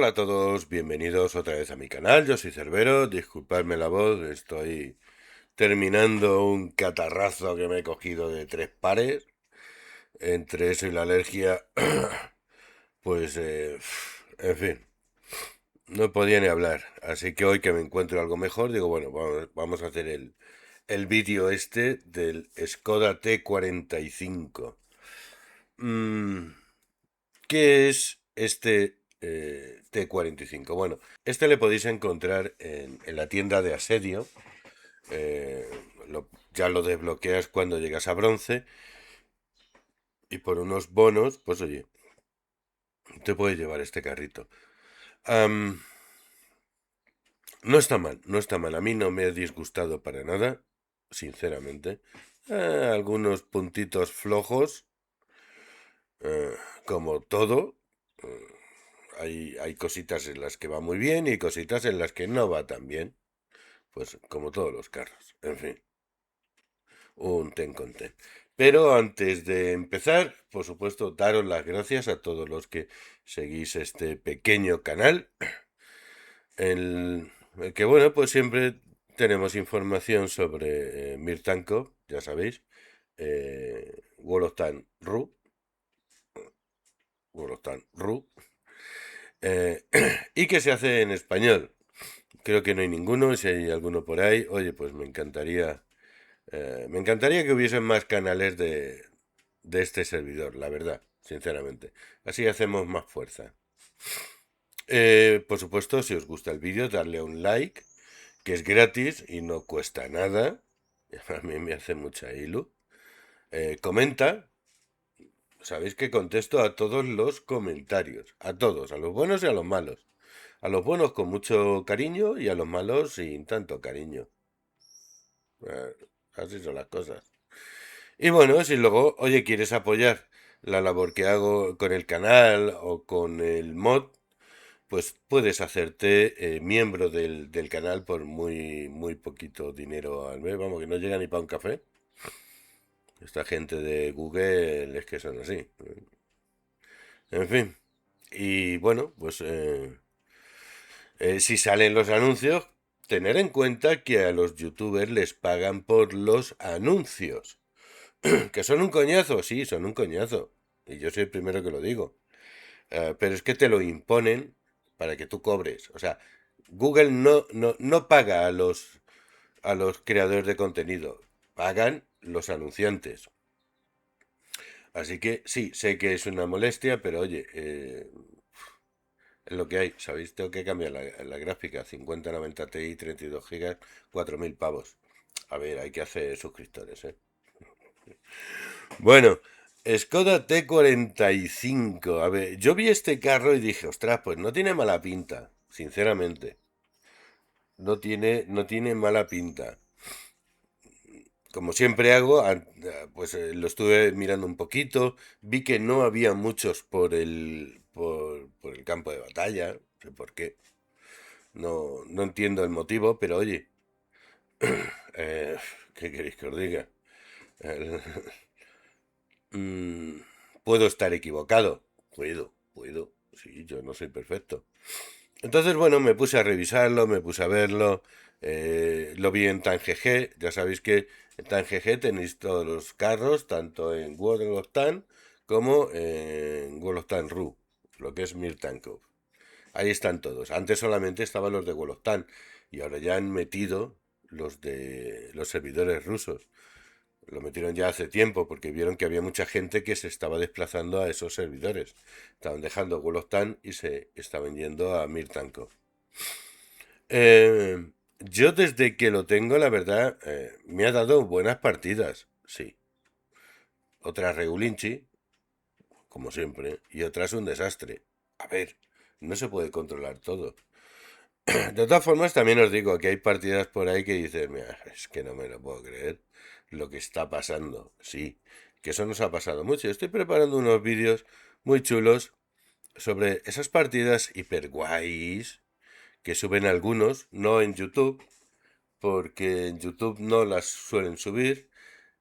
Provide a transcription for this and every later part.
Hola a todos, bienvenidos otra vez a mi canal, yo soy Cerbero, disculpadme la voz, estoy terminando un catarrazo que me he cogido de 3 pares, entre eso y la alergia, pues, en fin, no podía ni hablar, así que hoy que me encuentro algo mejor, digo, bueno, vamos a hacer el vídeo este del Skoda T45. Mm, ¿Qué es este T45? Bueno, este le podéis encontrar en la tienda de Asedio. eh, ya lo desbloqueas cuando llegas a bronce y por unos bonos, pues oye, te puedes llevar este carrito. Am, no está mal, no está mal. A mí no me ha disgustado para nada, sinceramente. Algunos puntitos flojos, eh, como todo. eh, hay cositas en las que va muy bien y cositas en las que no va tan bien. Pues como todos los carros. En fin, un ten con ten. Pero antes de empezar, por supuesto, daros las gracias a todos los que seguís este pequeño canal. El que, bueno, pues siempre tenemos información sobre Mirtanco, ya sabéis. Wolostan Ru. Wolostan Ru. eh, y que se hace en español. Creo que no hay ninguno. Si hay alguno por ahí, oye, pues me encantaría que hubiesen más canales de este servidor, la verdad, sinceramente. Así hacemos más fuerza. Por supuesto, si os gusta el vídeo, darle un like, que es gratis y no cuesta nada. A mí me hace mucha ilu. Comenta. Sabéis que contesto a todos los comentarios. A todos, a los buenos y a los malos. A los buenos con mucho cariño y a los malos sin tanto cariño. Eh, Así son las cosas. Y bueno, si luego, oye, quieres apoyar la labor que hago con el canal o con el mod, pues puedes hacerte miembro del canal por muy poquito dinero al mes. Vamos, que no llega ni para un café. Esta gente de Google es que son así. En fin. Y bueno, pues si salen los anuncios, tener en cuenta que a los youtubers les pagan por los anuncios. ¿Que son un coñazo? Sí, son un coñazo. Y yo soy el primero que lo digo. Pero es que te lo imponen para que tú cobres. O sea, Google no paga a los creadores de contenido. Pagan los anunciantes. Así que sí, sé que es una molestia, pero oye, es lo que hay. ¿Sabéis? Tengo que cambiar la gráfica. 5090 Ti, 32 gigas, 4000 pavos. A ver, hay que hacer suscriptores, ¿eh? Bueno, Skoda T45. A ver, yo vi este carro y dije, ostras, pues no tiene mala pinta, sinceramente. No tiene mala pinta. Como siempre hago, pues lo estuve mirando un poquito. Vi que no había muchos por el campo de batalla. No sé por qué. No entiendo el motivo, pero oye, eh, ¿qué queréis que os diga? El- Mm, puedo estar equivocado. Puedo. Sí, yo no soy perfecto. Entonces, bueno, me puse a revisarlo, me puse a verlo. Lo vi en TanGG. Ya sabéis que en TanGG tenéis todos los carros, tanto en World of Tank como en World of Tank Ru, lo que es Mir Tankov. Ahí están todos. Antes solamente estaban los de World of Tank y ahora ya han metido los de los servidores rusos. Lo metieron ya hace tiempo porque vieron que había mucha gente que se estaba desplazando a esos servidores. Estaban dejando World of Tank y se estaban yendo a Mirtanco. Yo desde que lo tengo, la verdad, me ha dado buenas partidas, sí. Otras regulinchi, como siempre, y otras un desastre. A ver, no se puede controlar todo. De todas formas, también os digo que hay partidas por ahí que dicen, "Mira, es que no me lo puedo creer lo que está pasando. Sí, que eso nos ha pasado mucho. Estoy preparando unos vídeos muy chulos sobre esas partidas hiper guays que suben algunos, no en YouTube, porque en YouTube no las suelen subir,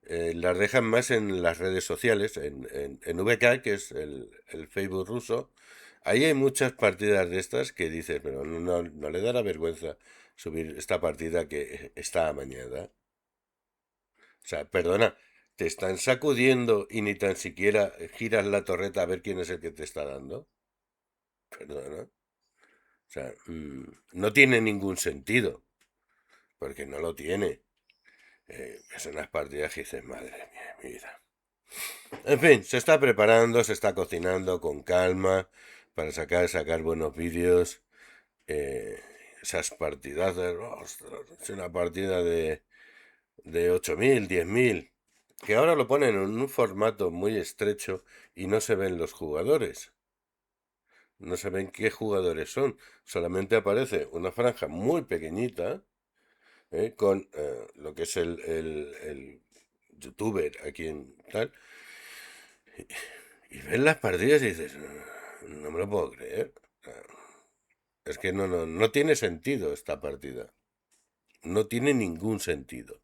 las dejan más en las redes sociales, en VK, que es el Facebook ruso. Ahí hay muchas partidas de estas que dices, pero no le dará vergüenza subir esta partida que está amañada. O sea, perdona, te están sacudiendo y ni tan siquiera giras la torreta a ver quién es el que te está dando. Perdona. O sea, no tiene ningún sentido, porque no lo tiene. Son unas partidas que dices, madre mía, mi vida. En fin, se está preparando, se está cocinando con calma para sacar buenos vídeos. eh, Esas partidas, ostras, es una partida de 8.000, 10.000, que ahora lo ponen en un formato muy estrecho y no se ven los jugadores. No se ven qué jugadores son. Solamente aparece una franja muy pequeñita, con lo que es el youtuber aquí en tal. Y ves las partidas y dices, no me lo puedo creer. Es que no tiene sentido esta partida. No tiene ningún sentido.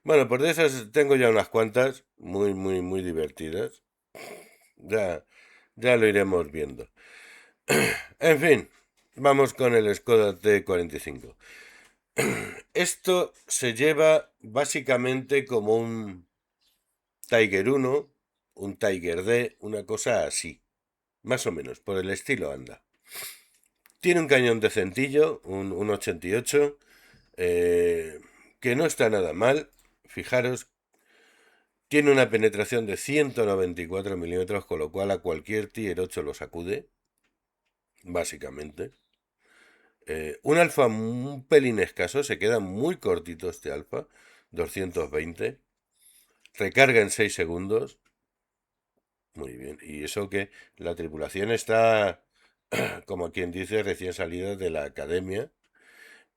Bueno, pues de esas tengo ya unas cuantas, muy, muy, muy divertidas. Ya, ya lo iremos viendo. En fin, vamos con el Skoda T45. Esto se lleva básicamente como un Tiger 1, un Tiger D, una cosa así. Más o menos, por el estilo anda. Tiene un cañón decentillo, un 88, que no está nada mal. Fijaros, tiene una penetración de 194 milímetros, con lo cual a cualquier Tier 8 lo sacude, básicamente. Un alfa un pelín escaso, se queda muy cortito este alfa, 220. Recarga en 6 segundos. Muy bien. Y eso que la tripulación está, como quien dice, recién salida de la academia.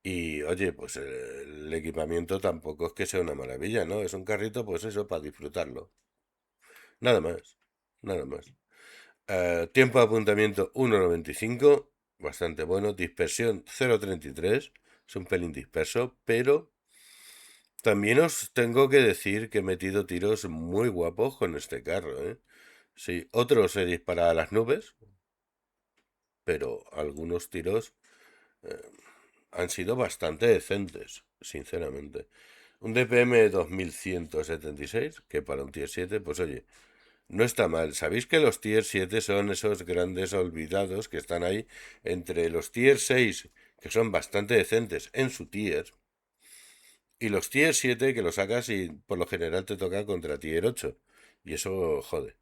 Y oye, pues el equipamiento tampoco es que sea una maravilla, ¿no? Es un carrito, pues eso, para disfrutarlo. Nada más. Nada más. Tiempo de apuntamiento 1,95. Bastante bueno. Dispersión 0,33. Es un pelín disperso, pero también os tengo que decir que he metido tiros muy guapos con este carro, ¿eh? Sí, otros se dispara a las nubes, pero algunos tiros eh, han sido bastante decentes, sinceramente. Un DPM 2176, que para un Tier 7, pues oye, no está mal. ¿Sabéis que los Tier 7 son esos grandes olvidados que están ahí entre los Tier 6, que son bastante decentes en su Tier, y los Tier 7 que lo sacas y por lo general te toca contra Tier 8? Y eso jode.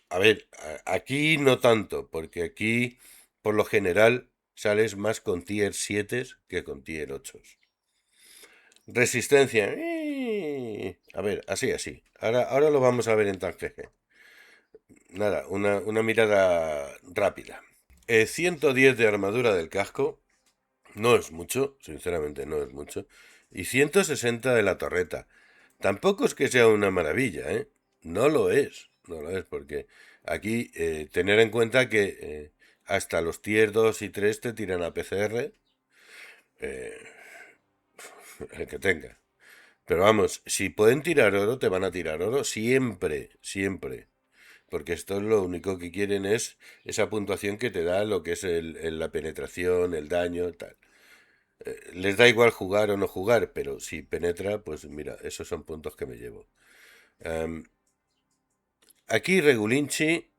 A ver, aquí no tanto, porque aquí por lo general sales más con Tier 7 que con Tier 8. Resistencia. A ver, así. Ahora lo vamos a ver en TANGG. Nada, una mirada rápida. 110 de armadura del casco. No es mucho, sinceramente no es mucho. Y 160 de la torreta. Tampoco es que sea una maravilla, ¿eh? No lo es, no lo es, porque aquí tener en cuenta que hasta los tier 2 y 3 te tiran a PCR, eh, el que tenga. Pero vamos, si pueden tirar oro, te van a tirar oro siempre, siempre. Porque esto es lo único que quieren es esa puntuación que te da lo que es la penetración, el daño, tal. Les da igual jugar o no jugar, pero si penetra, pues mira, esos son puntos que me llevo. Em, Aquí Regulinchi,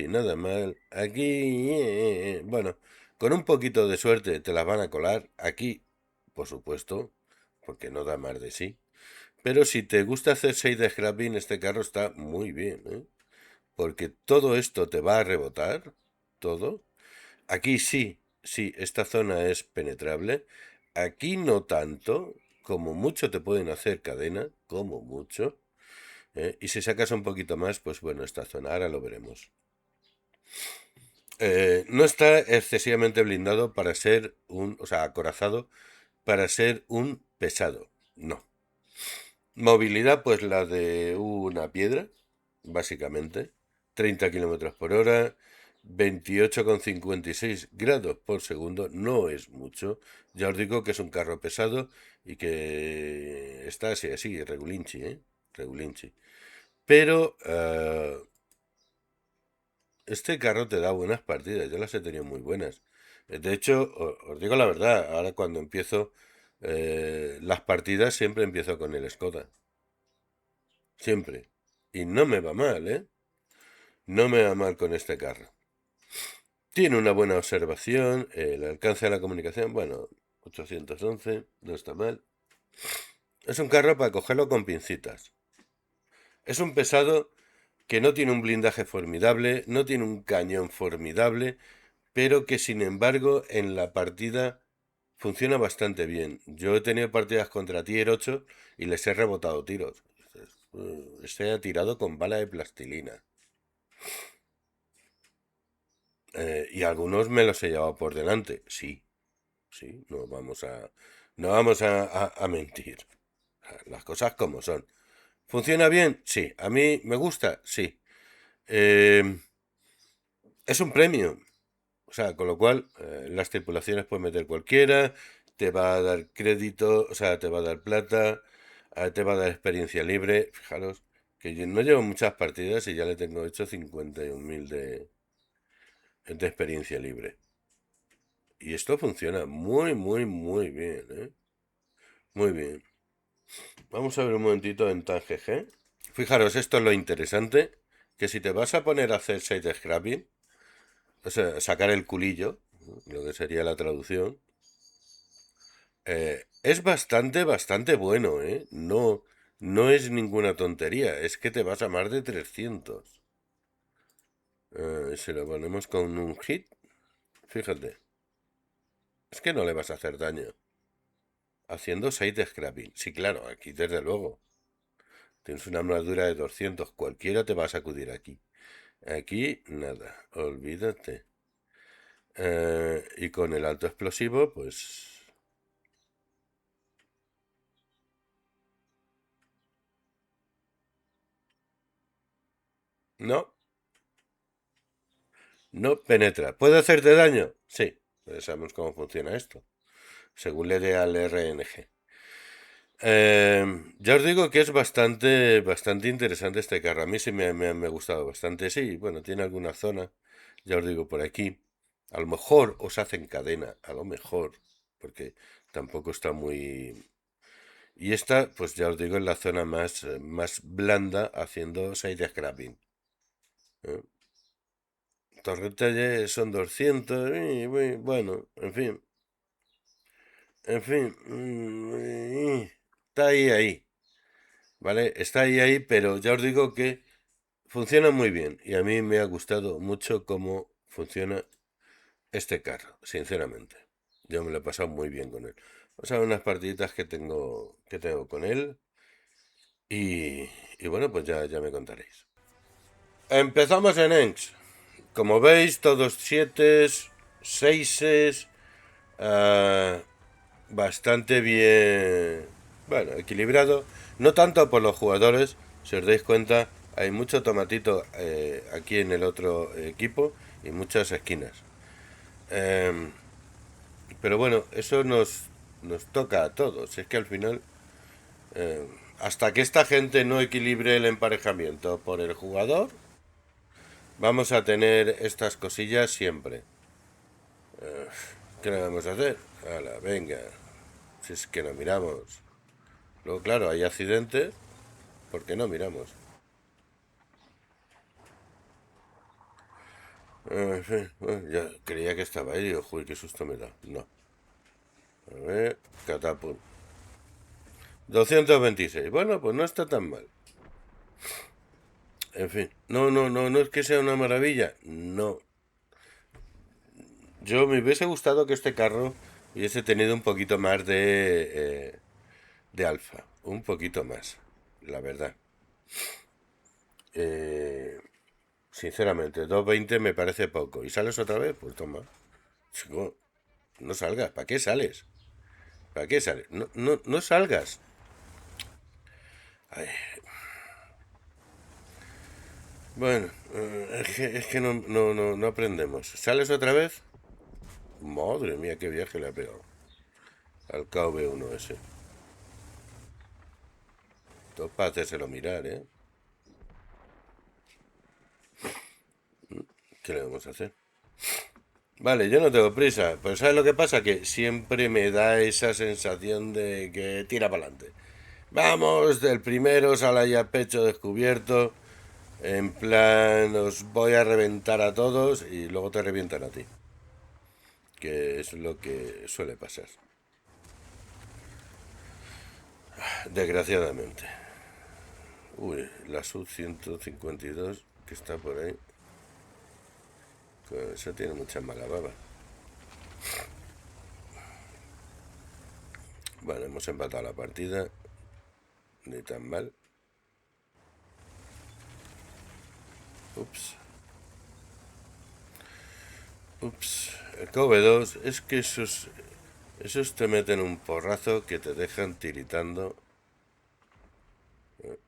nada mal. Aquí, bueno, con un poquito de suerte te las van a colar. Aquí, por supuesto, porque no da más de sí. Pero si te gusta hacer 6 de scrapping, este carro está muy bien, ¿eh? Porque todo esto te va a rebotar, todo. Aquí sí, esta zona es penetrable. Aquí no tanto, como mucho te pueden hacer cadena, como mucho. Y si sacas un poquito más, pues bueno, esta zona, ahora lo veremos. No está excesivamente blindado para ser o sea, acorazado para ser un pesado. No. Movilidad, pues la de una piedra, básicamente. 30 kilómetros por hora, 28,56 grados por segundo. No es mucho. Ya os digo que es un carro pesado y que está así, regulinchi, ¿eh? Regulinchi. Pero este carro te da buenas partidas, yo las he tenido muy buenas. De hecho, os digo la verdad, ahora cuando empiezo las partidas siempre empiezo con el Skoda. Siempre. Y no me va mal, ¿eh? No me va mal con este carro. Tiene una buena observación, el alcance de la comunicación, bueno, 811, no está mal. Es un carro para cogerlo con pincitas. Es un pesado que no tiene un blindaje formidable, no tiene un cañón formidable, pero que sin embargo en la partida funciona bastante bien. Yo he tenido partidas contra Tier 8 y les he rebotado tiros. Se ha tirado con bala de plastilina. Y algunos me los he llevado por delante. Sí, sí, no vamos a mentir. Las cosas como son. ¿Funciona bien? Sí. ¿A mí me gusta? Sí. Eh, es un premio. O sea, con lo cual, las tripulaciones puede meter cualquiera, te va a dar crédito, o sea, te va a dar plata, te va a dar experiencia libre. Fijaros que yo no llevo muchas partidas y ya le tengo hecho 51.000 de experiencia libre. Y esto funciona muy, muy, muy bien, ¿eh? Muy bien. Vamos a ver un momentito en TanGG. Fijaros, esto es lo interesante, que si te vas a poner a hacer side scrapping, o sea, sacar el culillo, lo que sería la traducción, es bastante, bastante bueno, ¿eh? No, no es ninguna tontería, es que te vas a más de 300. Si lo ponemos con un hit, fíjate, es que no le vas a hacer daño. Haciendo side scrapping. Sí, claro, aquí desde luego. Tienes una armadura de 200, cualquiera te va a sacudir aquí. Aquí, nada, olvídate. Y con el alto explosivo, pues... No, no penetra. ¿Puede hacerte daño? Sí, pues sabemos cómo funciona esto, según le dé al RNG. Ya os digo que es bastante, bastante interesante este carro. A mí sí me ha gustado bastante. Sí, bueno, tiene alguna zona, ya os digo, por aquí. A lo mejor os hacen cadena, a lo mejor, porque tampoco está muy... Y esta, pues ya os digo, en la zona más blanda, haciendo side scrapping. ¿Eh? Torretalle son 200, bueno, en fin, está ahí, ¿vale? Está ahí, pero ya os digo que funciona muy bien y a mí me ha gustado mucho cómo funciona este carro, sinceramente. Yo me lo he pasado muy bien con él. Vamos a ver unas partiditas que tengo con él y bueno, pues ya me contaréis. Empezamos en Enx. Como veis, todos 7, 6, bastante bien, bueno, equilibrado. No tanto por los jugadores, si os dais cuenta, hay mucho tomatito aquí en el otro equipo y muchas esquinas. Em, pero bueno, eso nos toca a todos. Es que al final, hasta que esta gente no equilibre el emparejamiento por el jugador, vamos a tener estas cosillas siempre. ¿Qué le vamos a hacer? Hala, venga. Si es que no miramos. Luego, claro, hay accidentes. ¿Por qué no miramos? En fin, bueno, ya creía que estaba ahí. Digo, uy, qué susto me da. No. A ver, catapult. 226. Bueno, pues no está tan mal. En fin, no es que sea una maravilla. No. Yo me hubiese gustado que este carro hubiese tenido un poquito más de alfa. Un poquito más, la verdad. Eh, Sinceramente, 220 me parece poco. ¿Y sales otra vez? Pues toma. Chico, no salgas. ¿Para qué sales? ¿Para qué sales? No salgas. Ay, bueno, es que no aprendemos. ¿Sales otra vez? Madre mía, qué viaje le ha pegado al KV1 ese. Todo para hacérselo mirar, ¿eh? ¿Qué le vamos a hacer? Vale, yo no tengo prisa, pero ¿sabes lo que pasa? Que siempre me da esa sensación de que tira para adelante. Vamos, del primero sale ahí a pecho descubierto, en plan, os voy a reventar a todos y luego te revientan a ti, que es lo que suele pasar, desgraciadamente. Uy, la Sub-152 que está por ahí, eso tiene mucha mala baba. Bueno, hemos empatado la partida, ni tan mal. Ups. Ups. El KV2 es que esos te meten un porrazo que te dejan tiritando.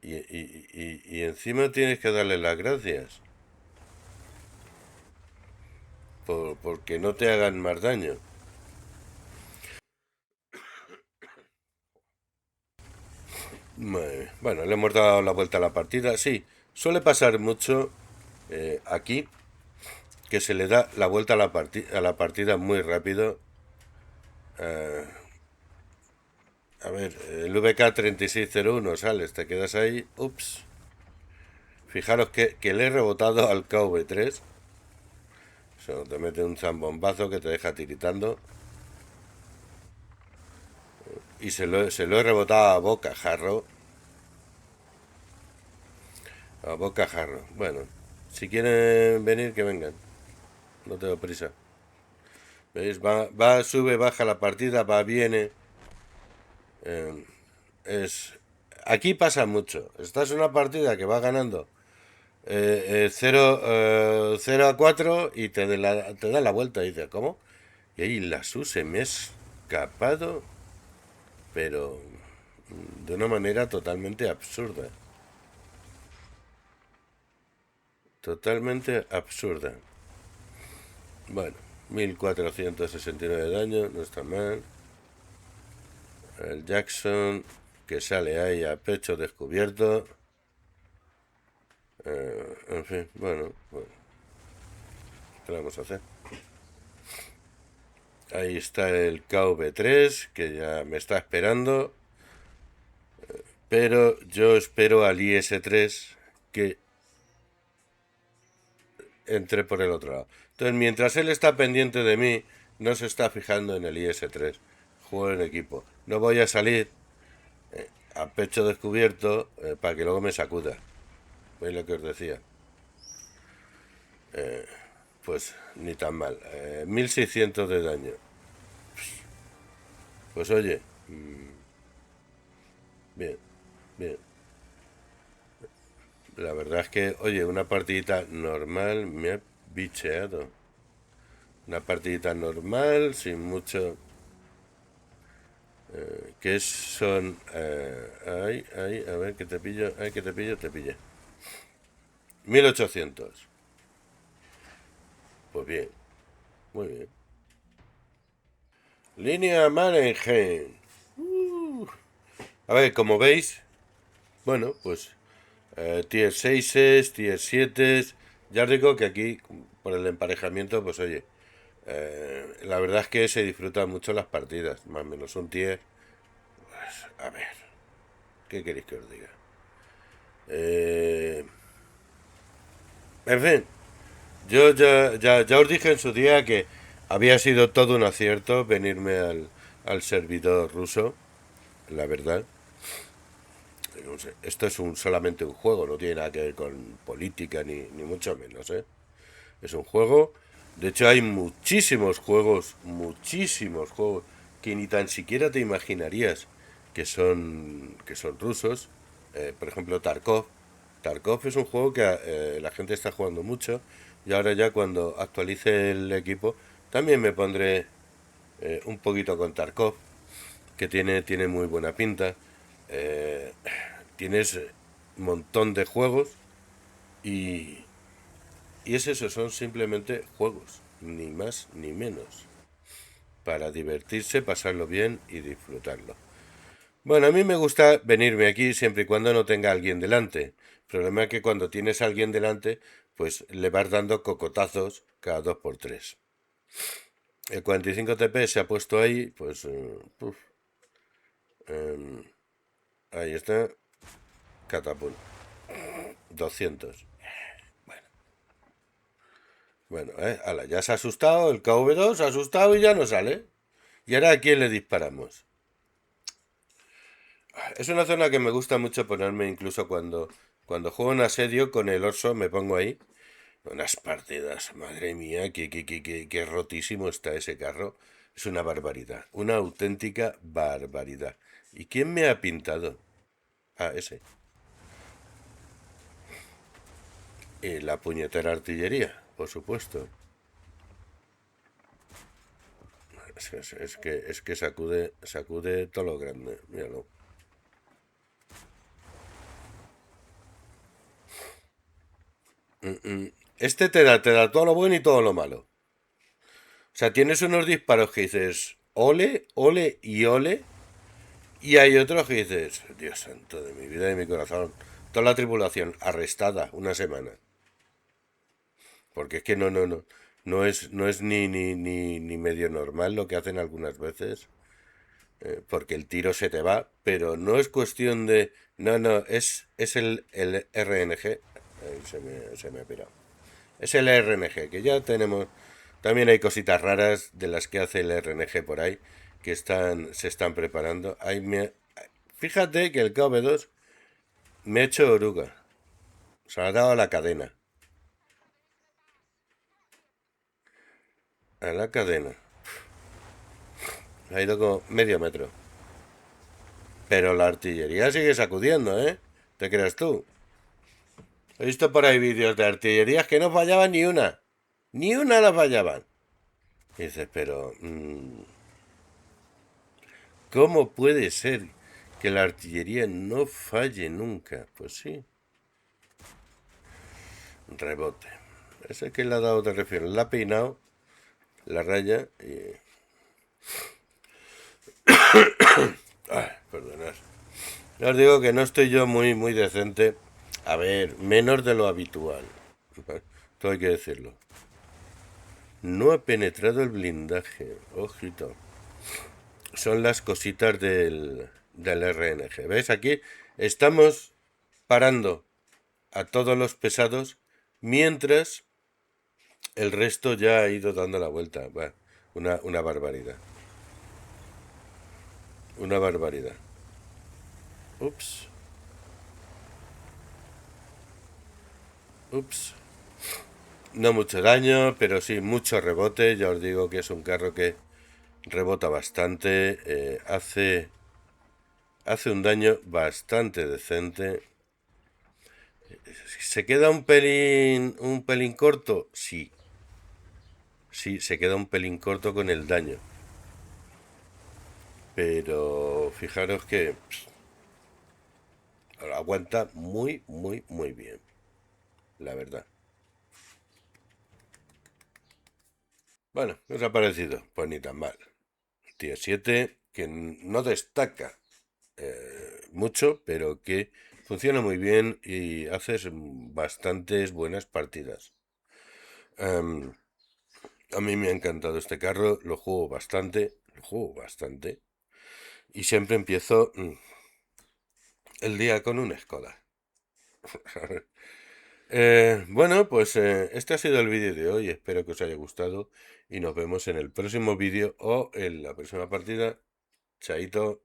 Y encima tienes que darle las gracias porque no te hagan más daño. Bueno, le hemos dado la vuelta a la partida. Sí, suele pasar mucho aquí que se le da la vuelta a a la partida muy rápido. A ver, el VK 3601 sales, te quedas ahí. Ups. Fijaros que le he rebotado al KV3. Eso, te mete un zambombazo que te deja tiritando. Y se lo he rebotado a bocajarro. A bocajarro. Bueno, si quieren venir, que vengan. No tengo prisa. ¿Veis? Sube, baja la partida, va, viene. Eh, es... Aquí pasa mucho. Estás en una partida que va ganando 0 a 4 y te da la vuelta y dices, ¿cómo? Y ahí la SU se me ha escapado, pero de una manera totalmente absurda. Totalmente absurda. Bueno, 1469 de daño, no está mal. El Jackson que sale ahí a pecho descubierto. En fin, bueno, ¿qué le vamos a hacer? Ahí está el KV3 que ya me está esperando. Pero yo espero al IS-3 que entre por el otro lado. Entonces, mientras él está pendiente de mí, no se está fijando en el IS-3. Juego en equipo. No voy a salir a pecho descubierto para que luego me sacuda. ¿Veis lo que os decía? Pues ni tan mal. 1600 de daño. Pues oye, bien, bien. La verdad es que, oye, una partidita normal me ha bicheado. Una partidita normal, sin mucho... que son... a ver, que te pillo, que te pillo, te pillé. 1800. Pues bien, muy bien. Línea Mannenheim. A ver, como veis, bueno, pues tier 6, tier 7. Ya os digo que aquí, por el emparejamiento, pues oye, la verdad es que se disfrutan mucho las partidas, más o menos un tier. Pues, a ver, ¿qué queréis que os diga? En fin, yo ya os dije en su día que había sido todo un acierto venirme al servidor ruso, la verdad. No sé, esto es solamente un juego, no tiene nada que ver con política ni mucho menos, ¿eh? Es un juego. De hecho, hay muchísimos juegos que ni tan siquiera te imaginarías que son rusos. Por ejemplo, Tarkov. Tarkov es un juego que la gente está jugando mucho. Y ahora ya cuando actualice el equipo, también me pondré un poquito con Tarkov, que tiene muy buena pinta. Eh, Tienes un montón de juegos y, y es eso, son simplemente juegos, ni más ni menos, para divertirse, pasarlo bien y disfrutarlo. Bueno, a mí me gusta venirme aquí siempre y cuando no tenga alguien delante. El problema es que cuando tienes a alguien delante, pues le vas dando cocotazos cada 2 por 3. El 45 TP se ha puesto ahí, pues... em, ahí está. Catapult. 200. Bueno, ala, ya se ha asustado, el KV2 se ha asustado y ya no sale. ¿Y ahora a quién le disparamos? Es una zona que me gusta mucho ponerme incluso cuando juego en asedio con el Orso, me pongo ahí. Unas partidas, madre mía, qué rotísimo está ese carro. Es una barbaridad, una auténtica barbaridad. ¿Y quién me ha pintado? Ah, ese. Y la puñetera artillería, por supuesto. Es que sacude todo lo grande, míralo. Este te da todo lo bueno y todo lo malo. O sea, tienes unos disparos que dices, ole, ole y ole. Y hay otros que dices, Dios santo de mi vida y de mi corazón. Toda la tripulación arrestada una semana. Porque es que no. No es ni medio normal lo que hacen algunas veces. Porque el tiro se te va. Pero no es cuestión de. No, es el RNG. Ahí se me ha pirado. Es el RNG, que ya tenemos. También hay cositas raras de las que hace el RNG por ahí, que se están preparando. Fíjate que el KV2 me ha hecho oruga. Se ha dado a la cadena. A la cadena. Ha ido como medio metro. Pero la artillería sigue sacudiendo, ¿eh? ¿Te creas tú? He visto por ahí vídeos de artillerías que no fallaban ni una. Ni una la fallaban. Y dices, pero... ¿cómo puede ser que la artillería no falle nunca? Pues sí. Rebote. Ese que le ha dado de refiero. Le ha peinado la raya y... Ay, perdonad. Ya os digo que no estoy yo muy decente. A ver, menos de lo habitual. Todo hay que decirlo. No ha penetrado el blindaje. Ojito. Son las cositas del RNG. ¿Ves? Aquí estamos parando a todos los pesados mientras el resto ya ha ido dando la vuelta. Bueno, una barbaridad. Una barbaridad. Ups. Ups. No mucho daño, pero sí mucho rebote. Ya os digo que es un carro que rebota bastante. Hace un daño bastante decente. ¿Se queda un pelín corto? Sí. Sí, se queda un pelín corto con el daño. Pero fijaros que aguanta muy bien. La verdad. Bueno, ¿qué os ha parecido? Pues ni tan mal. Tier 7, que no destaca mucho, pero que funciona muy bien y haces bastantes buenas partidas. Em, a mí me ha encantado este carro, lo juego bastante y siempre empiezo el día con un Skoda. Bueno, pues este ha sido el vídeo de hoy, espero que os haya gustado y nos vemos en el próximo vídeo o en la próxima partida. Chaito.